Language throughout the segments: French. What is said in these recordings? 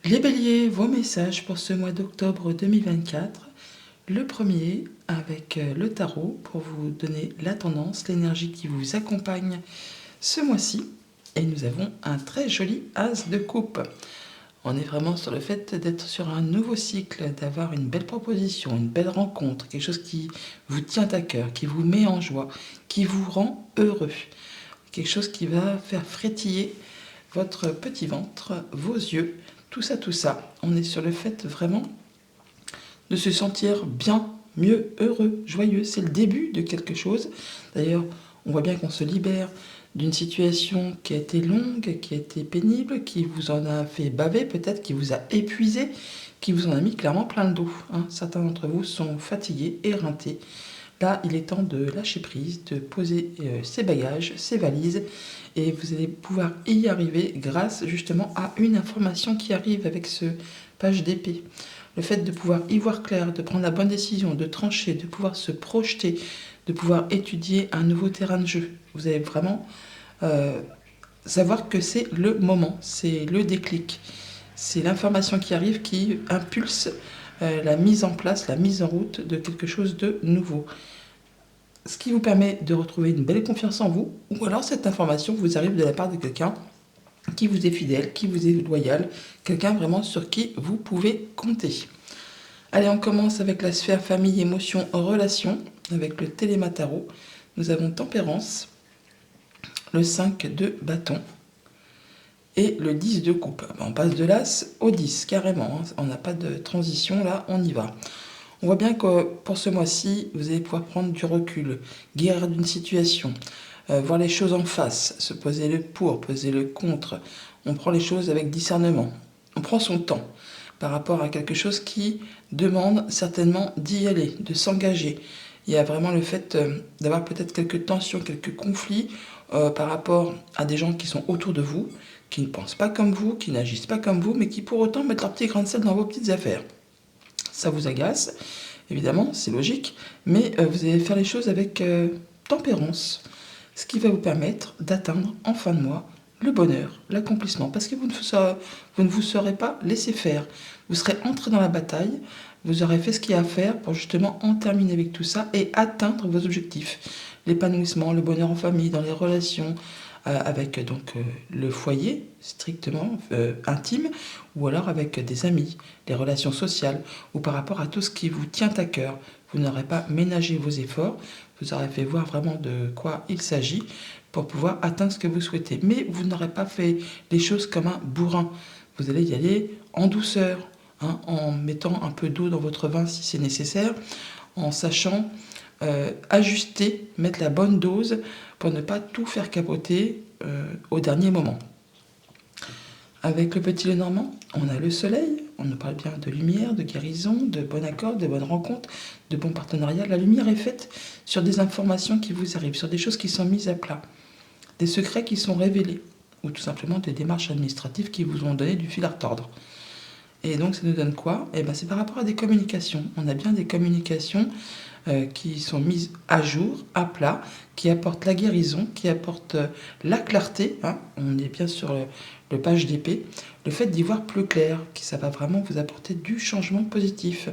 Les béliers, vos messages pour ce mois d'octobre 2024. Le premier avec le tarot pour vous donner la tendance, l'énergie qui vous accompagne ce mois-ci. Et nous avons un très joli as de coupe. On est vraiment sur le fait d'être sur un nouveau cycle, d'avoir une belle proposition, une belle rencontre, quelque chose qui vous tient à cœur, qui vous met en joie, qui vous rend heureux. Quelque chose qui va faire frétiller votre petit ventre, vos yeux, tout ça. On est sur le fait vraiment de se sentir bien, mieux, heureux, joyeux. C'est le début de quelque chose. D'ailleurs, on voit bien qu'on se libère d'une situation qui a été longue, qui a été pénible, qui vous en a fait baver peut-être, qui vous a épuisé, qui vous en a mis clairement plein le dos. Certains d'entre vous sont fatigués, éreintés. Là, il est temps de lâcher prise, de poser ses bagages, ses valises, et vous allez pouvoir y arriver grâce justement à une information qui arrive avec ce page d'épée. Le fait de pouvoir y voir clair, de prendre la bonne décision, de trancher, de pouvoir se projeter, de pouvoir étudier un nouveau terrain de jeu. Vous allez vraiment savoir que c'est le moment, c'est le déclic. C'est l'information qui arrive qui impulse la mise en place, la mise en route de quelque chose de nouveau. Ce qui vous permet de retrouver une belle confiance en vous, ou alors cette information vous arrive de la part de quelqu'un qui vous est fidèle, qui vous est loyal, quelqu'un vraiment sur qui vous pouvez compter. Allez, on commence avec la sphère famille, émotions, relations, avec le Téléma-Tarot. Nous avons Tempérance, le 5 de bâton et le 10 de coupe. On passe de l'as au 10, carrément. On n'a pas de transition, là, on y va. On voit bien que pour ce mois-ci, vous allez pouvoir prendre du recul, guérir d'une situation, voir les choses en face, se poser le pour, poser le contre. On prend les choses avec discernement. On prend son temps par rapport à quelque chose qui demande certainement d'y aller, de s'engager. Il y a vraiment le fait d'avoir peut-être quelques tensions, quelques conflits par rapport à des gens qui sont autour de vous, qui ne pensent pas comme vous, qui n'agissent pas comme vous, mais qui pour autant mettent leur petit grain de sel dans vos petites affaires. Ça vous agace, évidemment, c'est logique, mais vous allez faire les choses avec tempérance, ce qui va vous permettre d'atteindre en fin de mois le bonheur, l'accomplissement, parce que vous ne vous serez pas laissé faire. Vous serez entré dans la bataille, vous aurez fait ce qu'il y a à faire pour justement en terminer avec tout ça et atteindre vos objectifs. L'épanouissement, le bonheur en famille, dans les relations, avec donc le foyer strictement intime, ou alors avec des amis, les relations sociales, ou par rapport à tout ce qui vous tient à cœur. Vous n'aurez pas ménagé vos efforts, vous aurez fait voir vraiment de quoi il s'agit pour pouvoir atteindre ce que vous souhaitez. Mais vous n'aurez pas fait les choses comme un bourrin. Vous allez y aller en douceur, en mettant un peu d'eau dans votre vin si c'est nécessaire, en sachant ajuster, mettre la bonne dose pour ne pas tout faire capoter au dernier moment. Avec le petit Lenormand, on a le soleil, on nous parle bien de lumière, de guérison, de bon accord, de bonnes rencontres, de bons partenariats. La lumière est faite sur des informations qui vous arrivent, sur des choses qui sont mises à plat, des secrets qui sont révélés, ou tout simplement des démarches administratives qui vous ont donné du fil à retordre. Et donc ça nous donne quoi ? C'est par rapport à des communications. On a bien des communications qui sont mises à jour, à plat, qui apportent la guérison, qui apportent la clarté. On est bien sur le page d'épée. Le fait d'y voir plus clair, ça va vraiment vous apporter du changement positif.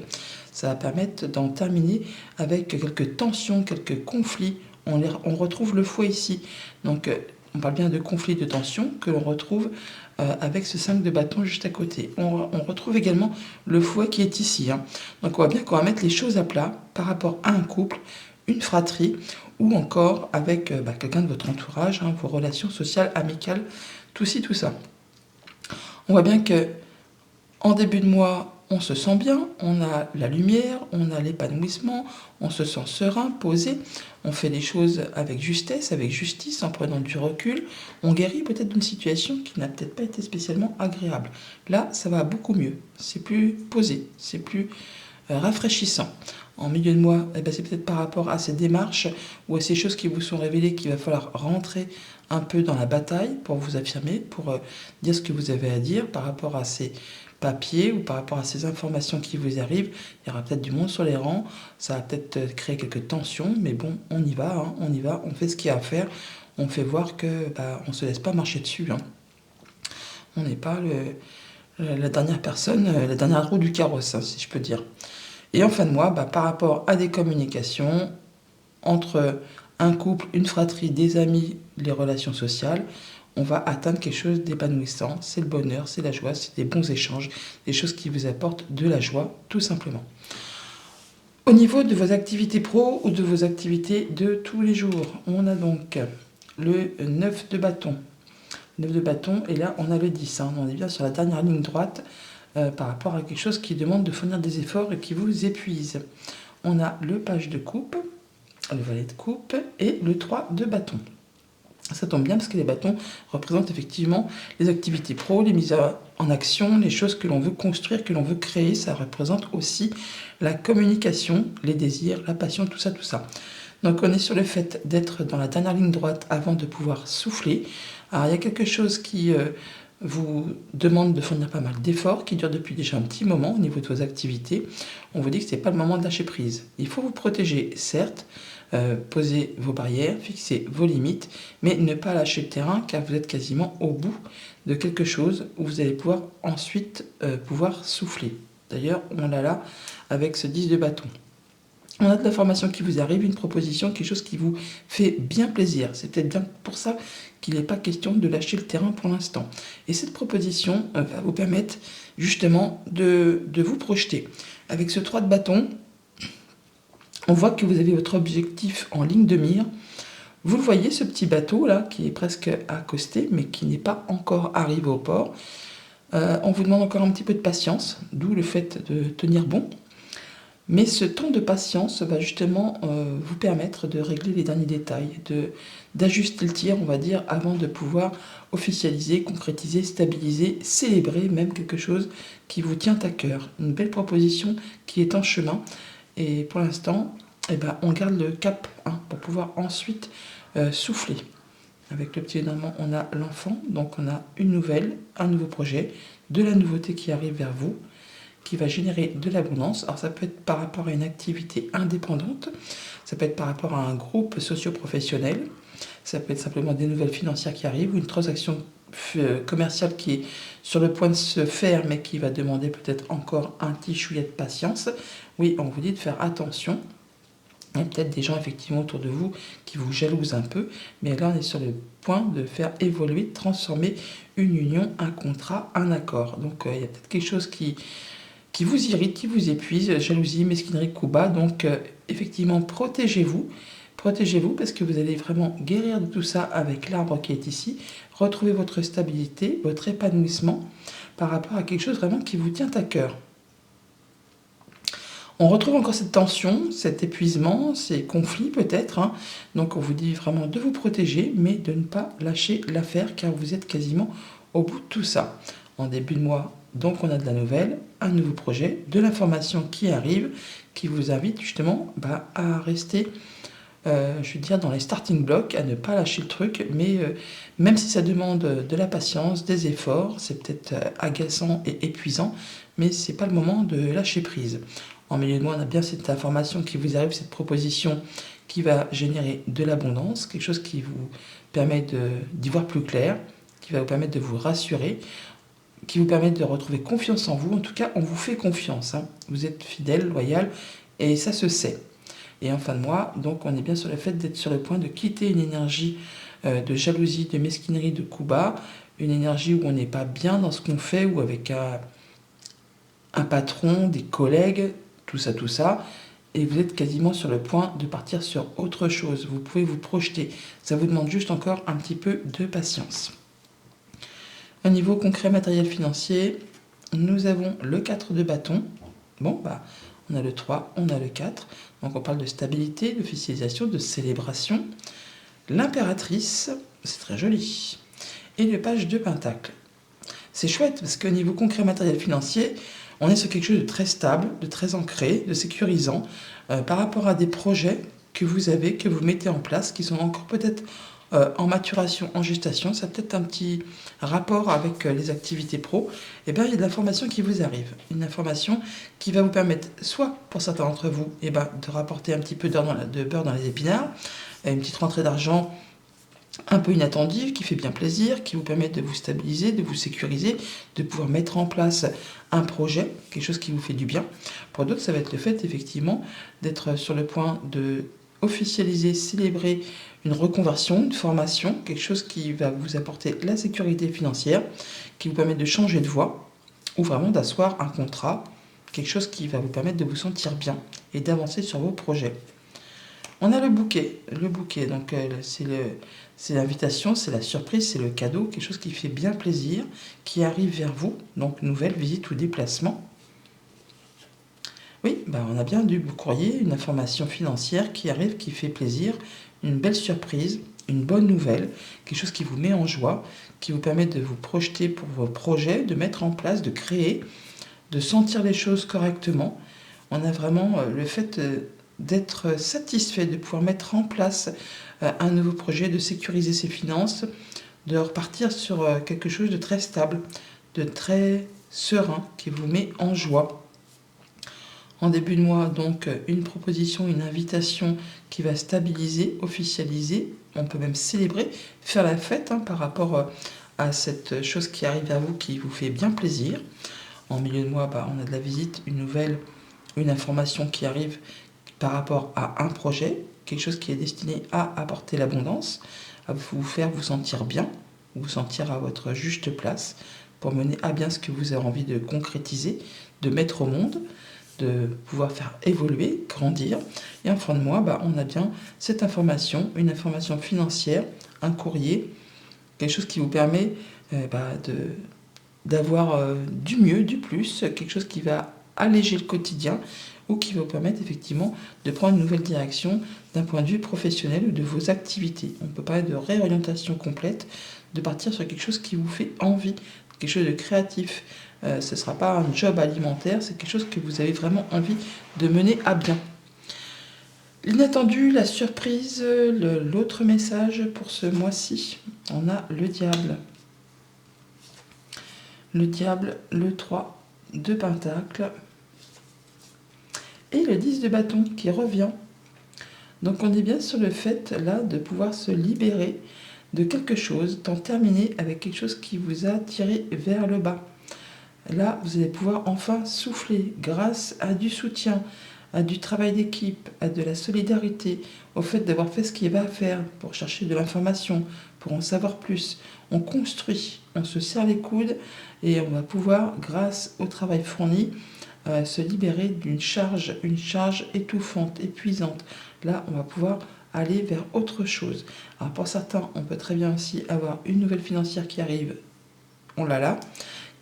Ça va permettre d'en terminer avec quelques tensions, quelques conflits. On retrouve le foie ici. Donc on parle bien de conflits, de tensions que l'on retrouve avec ce 5 de bâton juste à côté. On retrouve également le fouet qui est ici. Donc on voit bien qu'on va mettre les choses à plat par rapport à un couple, une fratrie, ou encore avec quelqu'un de votre entourage, vos relations sociales, amicales, tout ci, tout ça. On voit bien que en début de mois, on se sent bien, on a la lumière, on a l'épanouissement, on se sent serein, posé, on fait les choses avec justesse, avec justice, en prenant du recul, on guérit peut-être d'une situation qui n'a peut-être pas été spécialement agréable. Là, ça va beaucoup mieux, c'est plus posé, c'est plus rafraîchissant. En milieu de mois, c'est peut-être par rapport à ces démarches ou à ces choses qui vous sont révélées qu'il va falloir rentrer un peu dans la bataille pour vous affirmer, pour dire ce que vous avez à dire par rapport à ces papier ou par rapport à ces informations qui vous arrivent. Il y aura peut-être du monde sur les rangs, ça va peut-être créer quelques tensions, mais bon, on y va, on fait ce qu'il y a à faire, on fait voir que on ne se laisse pas marcher dessus. On n'est pas la dernière personne, la dernière roue du carrosse, hein, si je peux dire. Et en fin de mois, par rapport à des communications entre un couple, une fratrie, des amis, les relations sociales, on va atteindre quelque chose d'épanouissant. C'est le bonheur, c'est la joie, c'est des bons échanges, des choses qui vous apportent de la joie, tout simplement. Au niveau de vos activités pro ou de vos activités de tous les jours, on a donc le 9 de bâton. 9 de bâton, et là on a le 10. Hein. On est bien sur la dernière ligne droite par rapport à quelque chose qui demande de fournir des efforts et qui vous épuise. On a le page de coupe, le valet de coupe et le 3 de bâton. Ça tombe bien parce que les bâtons représentent effectivement les activités pro, les mises en action, les choses que l'on veut construire, que l'on veut créer. Ça représente aussi la communication, les désirs, la passion, tout ça, tout ça. Donc on est sur le fait d'être dans la dernière ligne droite avant de pouvoir souffler. Alors il y a quelque chose qui vous demande de fournir pas mal d'efforts, qui dure depuis déjà un petit moment au niveau de vos activités. On vous dit que ce n'est pas le moment de lâcher prise. Il faut vous protéger, certes, poser vos barrières, fixer vos limites, mais ne pas lâcher le terrain car vous êtes quasiment au bout de quelque chose où vous allez pouvoir ensuite pouvoir souffler. D'ailleurs, on l'a là avec ce 10 de bâton. On a de l'information qui vous arrive, une proposition, quelque chose qui vous fait bien plaisir. C'est peut-être bien pour ça qu'il n'est pas question de lâcher le terrain pour l'instant. Et cette proposition va vous permettre justement de vous projeter. Avec ce 3 de bâton, on voit que vous avez votre objectif en ligne de mire. Vous le voyez, ce petit bateau là, qui est presque accosté, mais qui n'est pas encore arrivé au port. On vous demande encore un petit peu de patience, d'où le fait de tenir bon. Mais ce temps de patience va justement vous permettre de régler les derniers détails, d'ajuster le tir, on va dire, avant de pouvoir officialiser, concrétiser, stabiliser, célébrer même quelque chose qui vous tient à cœur. Une belle proposition qui est en chemin. Et pour l'instant, on garde le cap pour pouvoir ensuite souffler. Avec le petit énormément, on a l'enfant, donc on a une nouvelle, un nouveau projet, de la nouveauté qui arrive vers vous, qui va générer de l'abondance. Alors ça peut être par rapport à une activité indépendante, ça peut être par rapport à un groupe socio-professionnel, ça peut être simplement des nouvelles financières qui arrivent, ou une transaction commerciale qui est sur le point de se faire, mais qui va demander peut-être encore un petit chouïa de patience. Oui, on vous dit de faire attention. Il y a peut-être des gens effectivement autour de vous qui vous jalousent un peu, mais là on est sur le point de faire évoluer, de transformer une union, un contrat, un accord. Donc il y a peut-être quelque chose qui vous irrite, qui vous épuise, jalousie, mesquinerie, coup bas. Donc effectivement, protégez-vous parce que vous allez vraiment guérir de tout ça avec l'arbre qui est ici, retrouver votre stabilité, votre épanouissement par rapport à quelque chose vraiment qui vous tient à cœur. On retrouve encore cette tension, cet épuisement, ces conflits peut-être. Donc on vous dit vraiment de vous protéger, mais de ne pas lâcher l'affaire car vous êtes quasiment au bout de tout ça. En début de mois, donc on a de la nouvelle, un nouveau projet, de l'information qui arrive, qui vous invite justement à rester, je veux dire, dans les starting blocks, à ne pas lâcher le truc, mais même si ça demande de la patience, des efforts, c'est peut-être agaçant et épuisant, mais c'est pas le moment de lâcher prise. En milieu de mois, on a bien cette information qui vous arrive, cette proposition qui va générer de l'abondance, quelque chose qui vous permet d'y voir plus clair, qui va vous permettre de vous rassurer, qui vous permet de retrouver confiance en vous. En tout cas, on vous fait confiance. Vous êtes fidèle, loyal, et ça se sait. Et en fin de mois, donc on est bien sur le fait d'être sur le point de quitter une énergie de jalousie, de mesquinerie, de coup bas, une énergie où on n'est pas bien dans ce qu'on fait, ou avec un patron, des collègues, tout ça, et vous êtes quasiment sur le point de partir sur autre chose. Vous pouvez vous projeter. Ça vous demande juste encore un petit peu de patience. Au niveau concret, matériel financier, nous avons le 4 de bâton. Bon, on a le 3, on a le 4. Donc on parle de stabilité, d'officialisation, de célébration. L'impératrice, c'est très joli. Et le page de pentacle. C'est chouette parce qu'au niveau concret, matériel financier, on est sur quelque chose de très stable, de très ancré, de sécurisant, par rapport à des projets que vous avez, que vous mettez en place, qui sont encore peut-être en maturation, en gestation. Ça a peut-être un petit rapport avec les activités pro. Il y a de l'information qui vous arrive. Une information qui va vous permettre, soit pour certains d'entre vous, de rapporter un petit peu de beurre dans les épinards, une petite rentrée d'argent un peu inattendu, qui fait bien plaisir, qui vous permet de vous stabiliser, de vous sécuriser, de pouvoir mettre en place un projet, quelque chose qui vous fait du bien. Pour d'autres, ça va être le fait, effectivement, d'être sur le point de officialiser, célébrer une reconversion, une formation, quelque chose qui va vous apporter la sécurité financière, qui vous permet de changer de voie, ou vraiment d'asseoir un contrat, quelque chose qui va vous permettre de vous sentir bien et d'avancer sur vos projets. On a le bouquet, donc c'est l'invitation, c'est la surprise, c'est le cadeau, quelque chose qui fait bien plaisir, qui arrive vers vous, donc nouvelle visite ou déplacement. Oui, on a bien du courrier, une information financière qui arrive, qui fait plaisir, une belle surprise, une bonne nouvelle, quelque chose qui vous met en joie, qui vous permet de vous projeter pour vos projets, de mettre en place, de créer, de sentir les choses correctement. On a vraiment le fait d'être satisfait, de pouvoir mettre en place un nouveau projet, de sécuriser ses finances, de repartir sur quelque chose de très stable, de très serein, qui vous met en joie. En début de mois, donc, une proposition, une invitation qui va stabiliser, officialiser, on peut même célébrer, faire la fête par rapport à cette chose qui arrive à vous, qui vous fait bien plaisir. En milieu de mois, on a de la visite, une nouvelle, une information qui arrive par rapport à un projet, quelque chose qui est destiné à apporter l'abondance, à vous faire vous sentir bien, vous sentir à votre juste place, pour mener à bien ce que vous avez envie de concrétiser, de mettre au monde, de pouvoir faire évoluer, grandir. Et en fin de mois, on a bien cette information, une information financière, un courrier, quelque chose qui vous permet d'avoir du mieux, du plus, quelque chose qui va alléger le quotidien ou qui va vous permettre effectivement de prendre une nouvelle direction d'un point de vue professionnel ou de vos activités. On peut parler de réorientation complète, de partir sur quelque chose qui vous fait envie, quelque chose de créatif. Ce ne sera pas un job alimentaire, c'est quelque chose que vous avez vraiment envie de mener à bien. L'inattendu, la surprise, l'autre message pour ce mois-ci, on a le diable. Le diable, le 3 de Pentacle et le 10 de bâton qui revient. Donc on est bien sur le fait là de pouvoir se libérer de quelque chose, d'en terminer avec quelque chose qui vous a tiré vers le bas. Là, vous allez pouvoir enfin souffler grâce à du soutien, à du travail d'équipe, à de la solidarité, au fait d'avoir fait ce qu'il va faire pour chercher de l'information, pour en savoir plus. On construit, on se serre les coudes et on va pouvoir, grâce au travail fourni, se libérer d'une charge, une charge étouffante, épuisante. Là, on va pouvoir aller vers autre chose. Alors pour certains, on peut très bien aussi avoir une nouvelle financière qui arrive, on l'a là,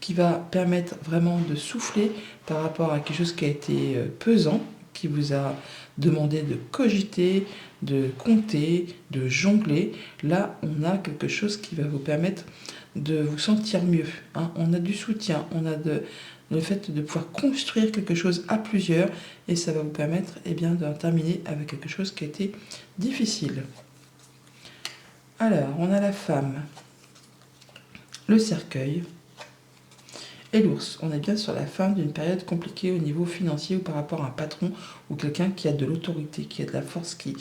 qui va permettre vraiment de souffler par rapport à quelque chose qui a été pesant, qui vous a demandé de cogiter, de compter, de jongler. Là, on a quelque chose qui va vous permettre de vous sentir mieux. On a du soutien, on a le fait de pouvoir construire quelque chose à plusieurs et ça va vous permettre de terminer avec quelque chose qui a été difficile. Alors, on a la femme, le cercueil et l'ours. On est bien sur la fin d'une période compliquée au niveau financier ou par rapport à un patron ou quelqu'un qui a de l'autorité, qui a de la force, qui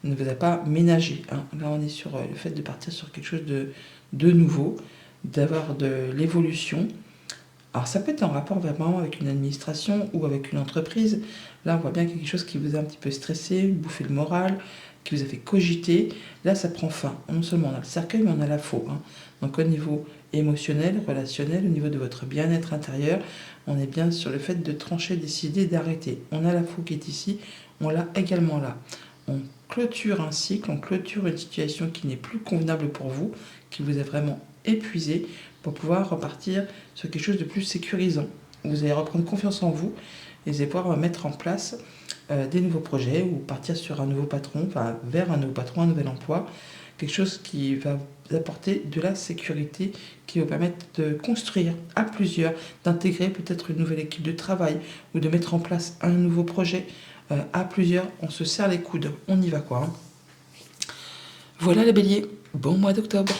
ne vous a pas ménagé. Là, on est sur le fait de partir sur quelque chose de nouveau, d'avoir de l'évolution. Alors ça peut être en rapport vraiment avec une administration ou avec une entreprise. Là, on voit bien quelque chose qui vous a un petit peu stressé, bouffé le moral, qui vous a fait cogiter. Là, ça prend fin. Non seulement on a le cercueil, mais on a la faux. Donc au niveau émotionnel, relationnel, au niveau de votre bien-être intérieur, on est bien sur le fait de trancher, décider, d'arrêter. On a la faux qui est ici, on l'a également là. On clôture un cycle, on clôture une situation qui n'est plus convenable pour vous, qui vous a vraiment épuisé, pour pouvoir repartir sur quelque chose de plus sécurisant. Vous allez reprendre confiance en vous et vous allez pouvoir mettre en place des nouveaux projets ou partir sur un nouveau patron, vers un nouveau patron, un nouvel emploi, quelque chose qui va vous apporter de la sécurité, qui va vous permettre de construire à plusieurs, d'intégrer peut-être une nouvelle équipe de travail ou de mettre en place un nouveau projet à plusieurs. On se serre les coudes, on y va quoi. Voilà les béliers, bon mois d'octobre.